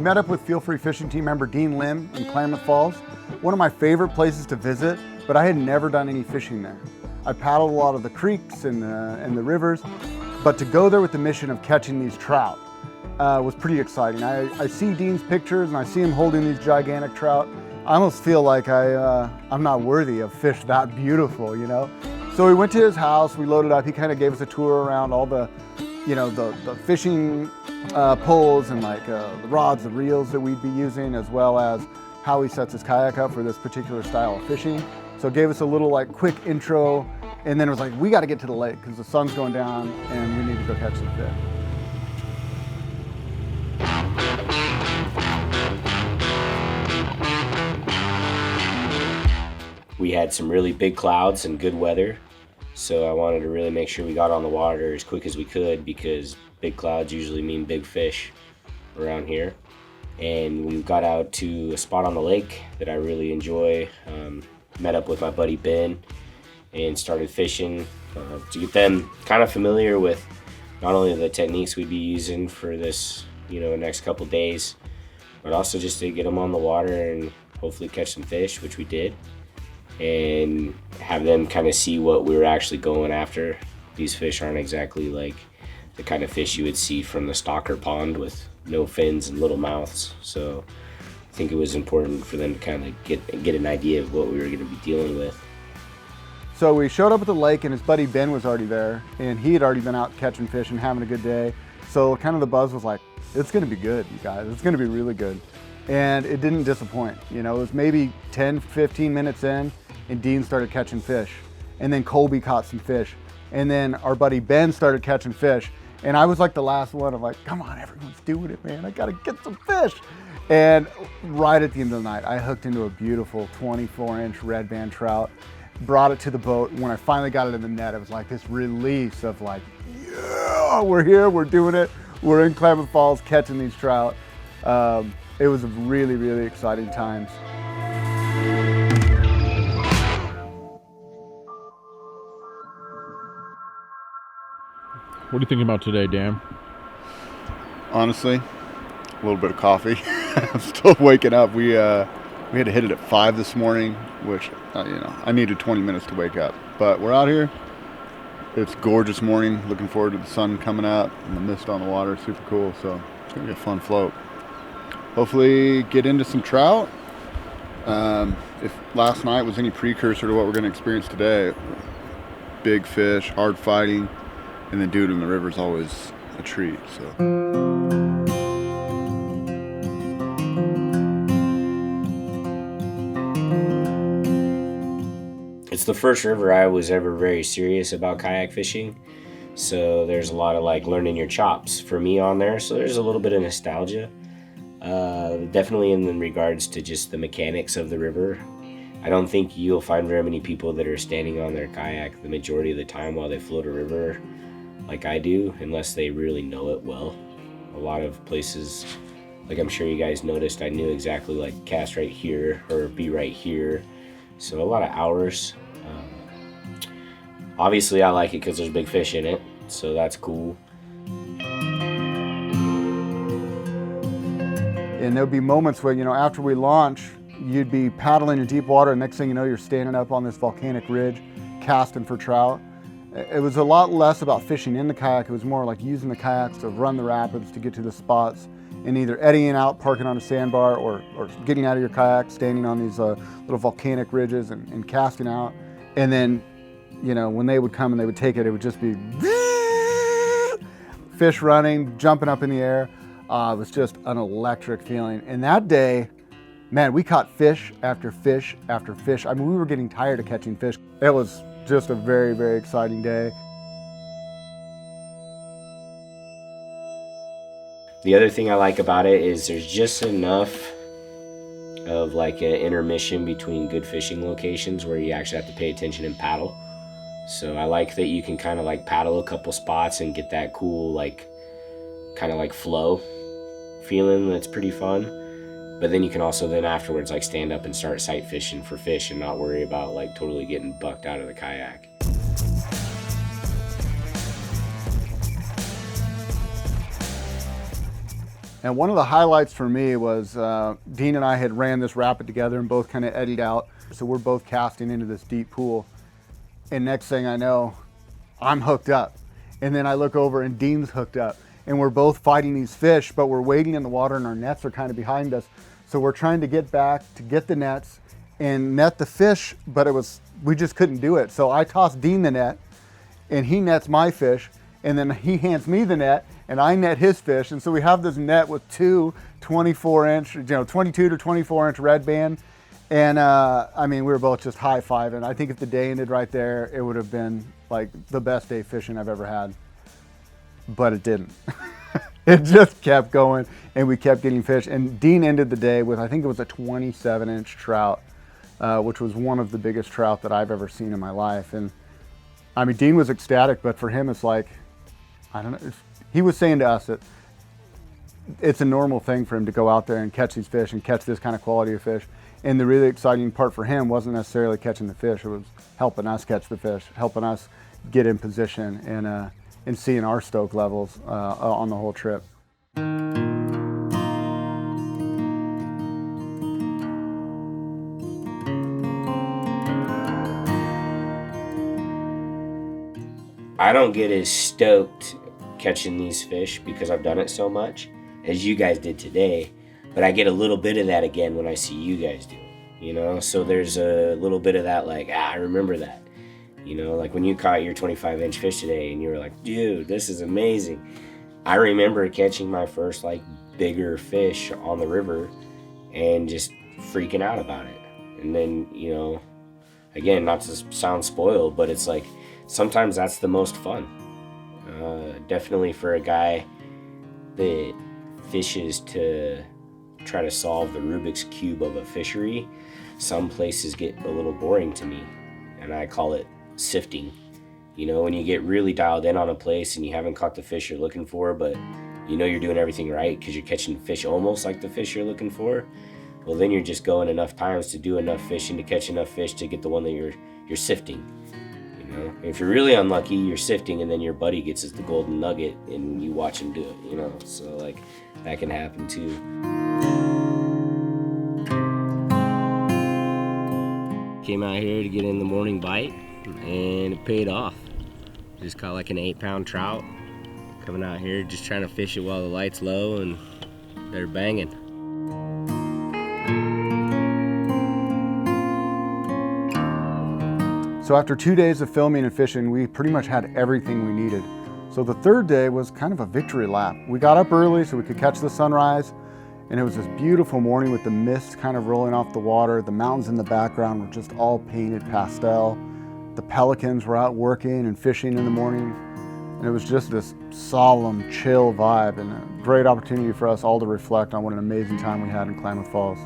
met up with Feelfree Fishing Team member Dean Lim in Klamath Falls. One of my favorite places to visit, but I had never done any fishing there. I paddled a lot of the creeks and the rivers, but to go there with the mission of catching these trout was pretty exciting. I see Dean's pictures and I see him holding these gigantic trout. I almost feel like I'm not worthy of fish that beautiful, you know? So we went to his house, we loaded up, he kind of gave us a tour around all the, you know, the fishing poles and like the rods, the reels that we'd be using, as well as how he sets his kayak up for this particular style of fishing. So it gave us a little like quick intro, and then it was like, we got to get to the lake because the sun's going down and we need to go catch some fish. We had some really big clouds and good weather, so I wanted to really make sure we got on the water as quick as we could because big clouds usually mean big fish around here. And we got out to a spot on the lake that I really enjoy. Met up with my buddy Ben and started fishing to get them kind of familiar with not only the techniques we'd be using for this, you know, next couple days, but also just to get them on the water and hopefully catch some fish, which we did, and have them kind of see what we were actually going after. These fish aren't exactly like the kind of fish you would see from the stalker pond with no fins and little mouths. So I think it was important for them to kind of get an idea of what we were going to be dealing with. So we showed up at the lake and his buddy Ben was already there, and he had already been out catching fish and having a good day. So kind of the buzz was like, it's gonna be good, you guys. It's gonna be really good. And it didn't disappoint. You know, it was maybe 10, 15 minutes in and Dean started catching fish. And then Colby caught some fish. And then our buddy Ben started catching fish. And I was like the last one of like, come on, everyone's doing it, man. I gotta get some fish. And right at the end of the night, I hooked into a beautiful 24-inch redband trout, brought it to the boat. When I finally got it in the net, it was like this release of like, yeah, we're here, we're doing it. We're in Klamath Falls catching these trout. It was a really, really exciting times. What are you thinking about today, Dan? Honestly, a little bit of coffee. I'm still waking up. We had to hit it at 5 this morning, which, you know, I needed 20 minutes to wake up. But we're out here. It's a gorgeous morning. Looking forward to the sun coming out and the mist on the water. Super cool. So it's going to be a fun float. Hopefully get into some trout. If last night was any precursor to what we're going to experience today, big fish, hard fighting, and then doing it in the river is always a treat. So. It's the first river I was ever very serious about kayak fishing, so there's a lot of like learning your chops for me on there, so there's a little bit of nostalgia. Definitely in regards to just the mechanics of the river. I don't think you'll find very many people that are standing on their kayak the majority of the time while they float a river like I do, unless they really know it well. A lot of places, like I'm sure you guys noticed, I knew exactly like cast right here or be right here, so a lot of hours. Obviously I like it because there's big fish in it, so that's cool. And there'll be moments where, you know, after we launch, you'd be paddling in deep water, and next thing you know, you're standing up on this volcanic ridge, casting for trout. It was a lot less about fishing in the kayak. It was more like using the kayaks to run the rapids to get to the spots, and either eddying out, parking on a sandbar, or getting out of your kayak, standing on these little volcanic ridges and casting out. And then, you know, when they would come and they would take it, it would just be fish running, jumping up in the air. It was just an electric feeling. And that day, man, we caught fish after fish after fish. I mean, we were getting tired of catching fish. It was just a very, very exciting day. The other thing I like about it is there's just enough of like an intermission between good fishing locations where you actually have to pay attention and paddle. So I like that you can kind of like paddle a couple spots and get that cool like kind of like flow feeling that's pretty fun. But then you can also then afterwards like stand up and start sight fishing for fish and not worry about like totally getting bucked out of the kayak. And one of the highlights for me was Dean and I had ran this rapid together and both kind of eddied out. So we're both casting into this deep pool. And next thing I know, I'm hooked up. And then I look over and Dean's hooked up. And we're both fighting these fish, but we're wading in the water and our nets are kind of behind us. So we're trying to get back to get the nets and net the fish, but we just couldn't do it. So I toss Dean the net and he nets my fish, and then he hands me the net and I net his fish. And so we have this net with two 22 to 24 inch red band. And I mean, we were both just high-fiving. I think if the day ended right there, it would have been like the best day fishing I've ever had. But it didn't. It just kept going and we kept getting fish. And Dean ended the day with, I think it was a 27 inch trout, which was one of the biggest trout that I've ever seen in my life. And I mean, Dean was ecstatic, but for him, it's like, I don't know. He was saying to us that it's a normal thing for him to go out there and catch these fish and catch this kind of quality of fish. And the really exciting part for him wasn't necessarily catching the fish. It was helping us catch the fish, helping us get in position and seeing our stoke levels on the whole trip. I don't get as stoked catching these fish because I've done it so much as you guys did today, but I get a little bit of that again when I see you guys do it, you know? So there's a little bit of that, like, I remember that, you know? Like when you caught your 25 inch fish today and you were like, dude, this is amazing. I remember catching my first like bigger fish on the river and just freaking out about it. And then, you know, again, not to sound spoiled, but it's like, sometimes that's the most fun. Definitely for a guy that fishes to try to solve the Rubik's Cube of a fishery, some places get a little boring to me, and I call it sifting. You know, when you get really dialed in on a place and you haven't caught the fish you're looking for, but you know you're doing everything right because you're catching fish almost like the fish you're looking for, well then you're just going enough times to do enough fishing to catch enough fish to get the one that you're sifting. You know, if you're really unlucky, you're sifting and then your buddy gets us the golden nugget and you watch him do it, you know, so like that can happen too. Came out here to get in the morning bite and it paid off. Just caught like an 8-pound trout. Coming out here just trying to fish it while the light's low and they're banging. So after 2 days of filming and fishing, we pretty much had everything we needed. So the third day was kind of a victory lap. We got up early so we could catch the sunrise, and it was this beautiful morning with the mist kind of rolling off the water. The mountains in the background were just all painted pastel. The pelicans were out working and fishing in the morning, and it was just this solemn, chill vibe and a great opportunity for us all to reflect on what an amazing time we had in Klamath Falls.